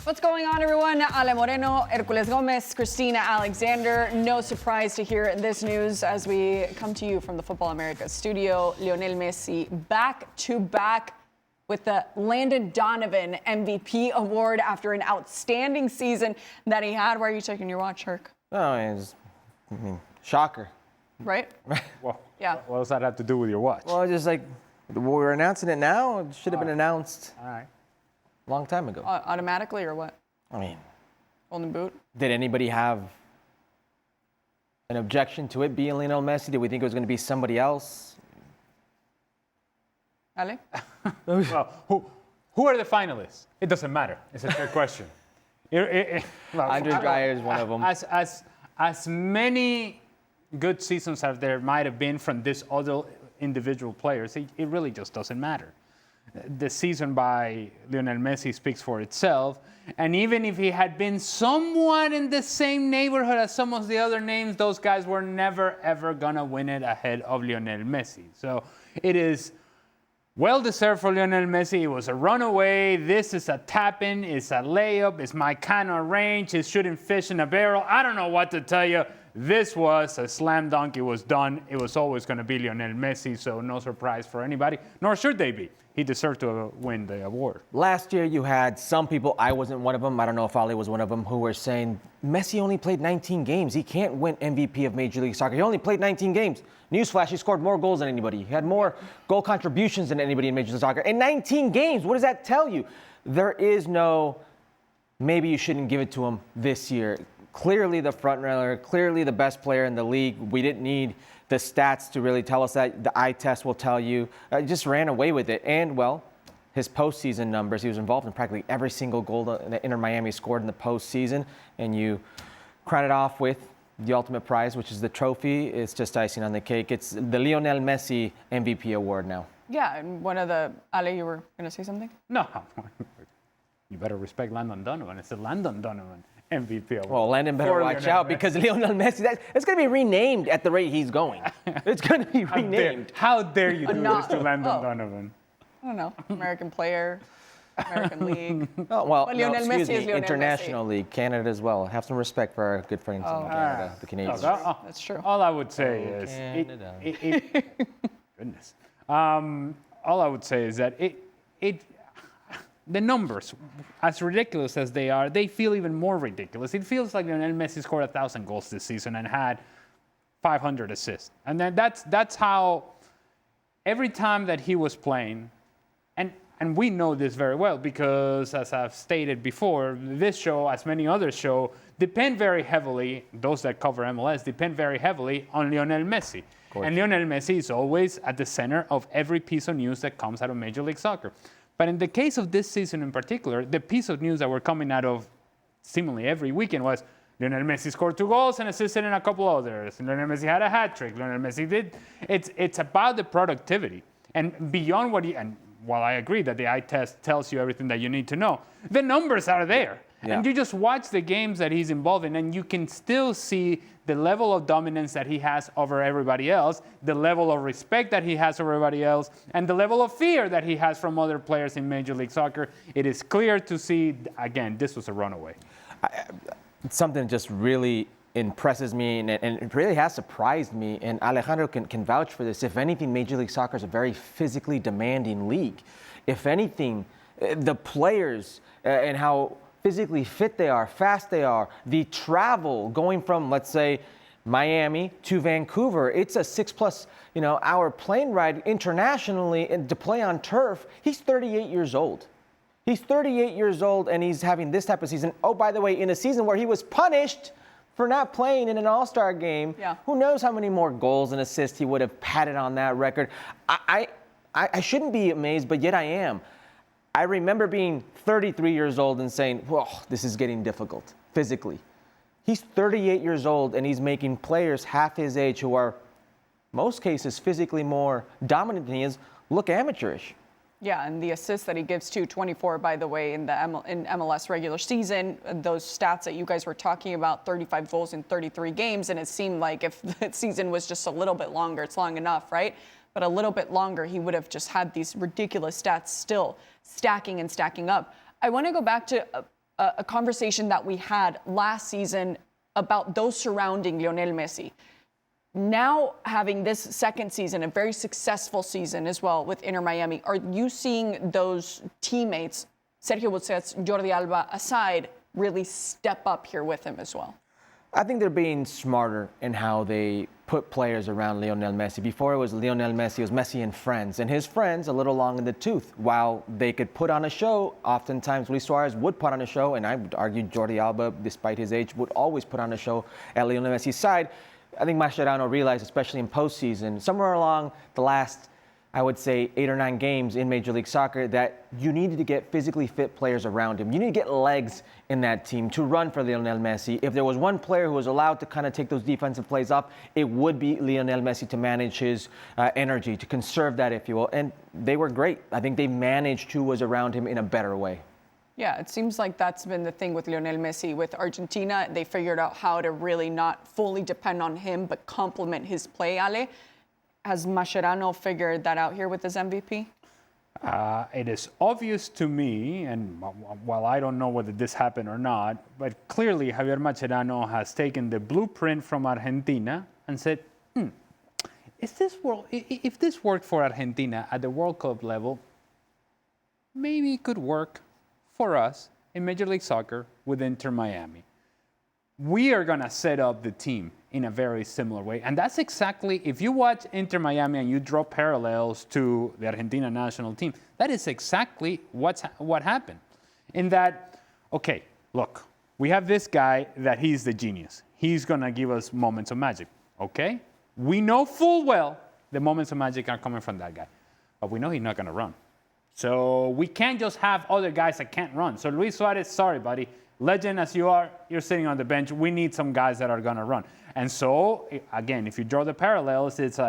What's going on, everyone? Ale Moreno, Herculez Gomez, Christina Alexander. No surprise to hear this news as we come to you from the Futbol Americas studio. Lionel Messi back-to-back with the Landon Donovan MVP award after an outstanding season that he had. Why are you checking your watch, Herc? No, shocker. Right? Well, Yeah. what does that have to do with your watch? Well, just like we're announcing it now, it should have been announced All right. a long time ago. Automatically or what? I mean, Golden boot? did anybody have an objection to it being Lionel Messi? Did we think it was going to be somebody else? Ale? Well, who are the finalists? It doesn't matter. It's a fair question. Andre Dreyer is one of them. As many good seasons as there might have been from these other individual players, it really just doesn't matter. The season by Lionel Messi speaks for itself. And even if he had been somewhat in the same neighborhood as some of the other names, those guys were never, ever going to win it ahead of Lionel Messi. So it is well-deserved for Lionel Messi. It was a runaway. This is a tap-in. It's a layup. It's my kind of range. It's shooting fish in a barrel. I don't know what to tell you. This was a slam dunk. It was done. It was always going to be Lionel Messi, so no surprise for anybody, nor should they be. He deserved to win the award. Last year, you had some people, I wasn't one of them, I don't know if Ali was one of them, who were saying, Messi only played 19 games. He can't win MVP of Major League Soccer. He only played 19 games. Newsflash, he scored more goals than anybody. He had more goal contributions than anybody in Major League Soccer. In 19 games, what does that tell you? There is no, maybe you shouldn't give it to him this year. Clearly the front runner, clearly the best player in the league. We didn't need the stats to really tell us that. The eye test will tell you. Just ran away with it. And, well, his postseason numbers, he was involved in practically every single goal that Inter Miami scored in the postseason. And you crown it off with the ultimate prize, which is the trophy. It's just icing on the cake. It's the Lionel Messi MVP award now. Yeah, and one of the... Ale, you were going to say something? No. You better respect Landon Donovan. It's the Landon Donovan MVP award. Well, Landon better watch out because Lionel Messi, it's going to be renamed at the rate he's going. It's going to be renamed. How dare you do this to Landon Donovan? I don't know. American player, American League. Oh, well, But no, Lionel excuse Messi is me, Lionel International League, Canada as well. Have some respect for our good friends in Canada, the Canadians. That's true. All I would say is, Canada. goodness. All I would say is that the numbers, as ridiculous as they are, they feel even more ridiculous. It feels like Lionel Messi scored 1,000 goals this season and had 500 assists. And then that's how every time that he was playing, and we know this very well because, as I've stated before, this show, as many others show, depend very heavily, those that cover MLS, depend very heavily on Lionel Messi. And Lionel Messi is always at the center of every piece of news that comes out of Major League Soccer. But in the case of this season in particular, the piece of news that were coming out of seemingly every weekend was Lionel Messi scored 2 goals and assisted in a couple others. Lionel Messi had a hat trick. Lionel Messi did. It's about the productivity. And beyond and while I agree that the eye test tells you everything that you need to know, the numbers are there. Yeah. And you just watch the games that he's involved in, and you can still see the level of dominance that he has over everybody else, the level of respect that he has over everybody else, and the level of fear that he has from other players in Major League Soccer. It is clear to see, again, this was a runaway. Something that just really impresses me, and it really has surprised me, and Alejandro can vouch for this. If anything, Major League Soccer is a very physically demanding league. If anything, the players and how physically fit they are, fast they are, the travel going from, let's say, Miami to Vancouver, it's a 6+ hour plane ride internationally, and to play on turf. He's 38 years old. He's 38 years old, and he's having this type of season. Oh, by the way, in a season where he was punished for not playing in an All-Star game, who knows how many more goals and assists he would have padded on that record. I shouldn't be amazed, but yet I am. I remember being 33 years old and saying, whoa, this is getting difficult physically. He's 38 years old, and he's making players half his age who are, most cases, physically more dominant than he is, look amateurish. Yeah, and the assists that he gives to 24, by the way, in MLS regular season, those stats that you guys were talking about, 35 goals in 33 games, and it seemed like if the season was just a little bit longer, it's long enough, right? But a little bit longer, he would have just had these ridiculous stats still stacking and stacking up. I want to go back to a conversation that we had last season about those surrounding Lionel Messi. Now having this second season, a very successful season as well with Inter Miami, are you seeing those teammates, Sergio Busquets, Jordi Alba aside, really step up here with him as well? I think they're being smarter in how they put players around Lionel Messi. Before it was Lionel Messi, it was Messi and friends. And his friends a little long in the tooth. While they could put on a show, oftentimes Luis Suarez would put on a show, and I would argue Jordi Alba, despite his age, would always put on a show at Lionel Messi's side. I think Mascherano realized, especially in postseason, somewhere along the last, I would say, 8 or 9 games in Major League Soccer, that you needed to get physically fit players around him. You need to get legs in that team to run for Lionel Messi. If there was one player who was allowed to kind of take those defensive plays up, it would be Lionel Messi to manage his energy, to conserve that, if you will. And they were great. I think they managed who was around him in a better way. Yeah, it seems like that's been the thing with Lionel Messi. With Argentina, they figured out how to really not fully depend on him, but complement his play, Ale. Has Mascherano figured that out here with his MVP? It is obvious to me, and while I don't know whether this happened or not, but clearly Javier Mascherano has taken the blueprint from Argentina and said, if this worked for Argentina at the World Cup level, maybe it could work for us in Major League Soccer with Inter Miami. We are going to set up the team in a very similar way. And that's exactly, if you watch Inter Miami and you draw parallels to the Argentina national team, that is exactly what happened. In that, okay, look, we have this guy that he's the genius. He's going to give us moments of magic, okay? We know full well the moments of magic are coming from that guy. But we know he's not going to run. So we can't just have other guys that can't run. So Luis Suarez, sorry, buddy. Legend as you are, you're sitting on the bench. We need some guys that are going to run. And so, again, if you draw the parallels, it's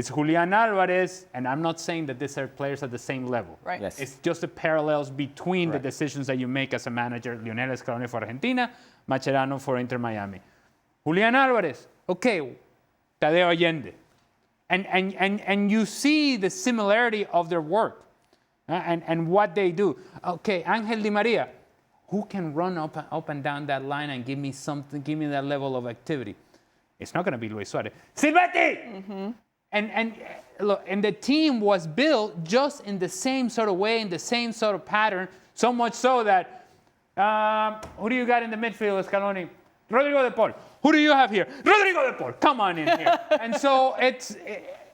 Julian Alvarez, and I'm not saying that these are players at the same level. Right. Yes. It's just the parallels between the decisions that you make as a manager. Lionel Scaloni for Argentina, Mascherano for Inter Miami. Julian Alvarez, okay, Tadeo Allende. And you see the similarity of their work and what they do. Okay, Angel Di Maria. Who can run up and down that line and give me something, give me that level of activity? It's not going to be Luis Suarez. Silvetti! Mm-hmm. And look, and the team was built just in the same sort of way, in the same sort of pattern, so much so that, who do you got in the midfield, Scaloni? Rodrigo de Paul. Who do you have here? Rodrigo de Paul. Come on in here. And so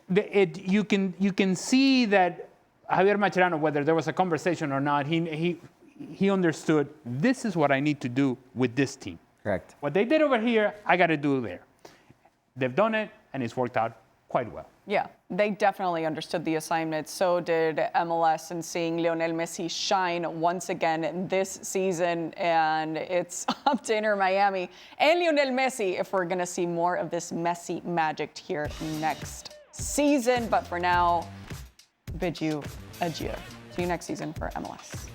you can see that Javier Mascherano, whether there was a conversation or not, he understood, this is what I need to do with this team. Correct. What they did over here, I got to do there. They've done it, and it's worked out quite well. Yeah, they definitely understood the assignment. So did MLS, and seeing Lionel Messi shine once again this season. And it's up to Inter Miami and Lionel Messi if we're going to see more of this Messi magic here next season. But for now, bid you adieu. See you next season for MLS.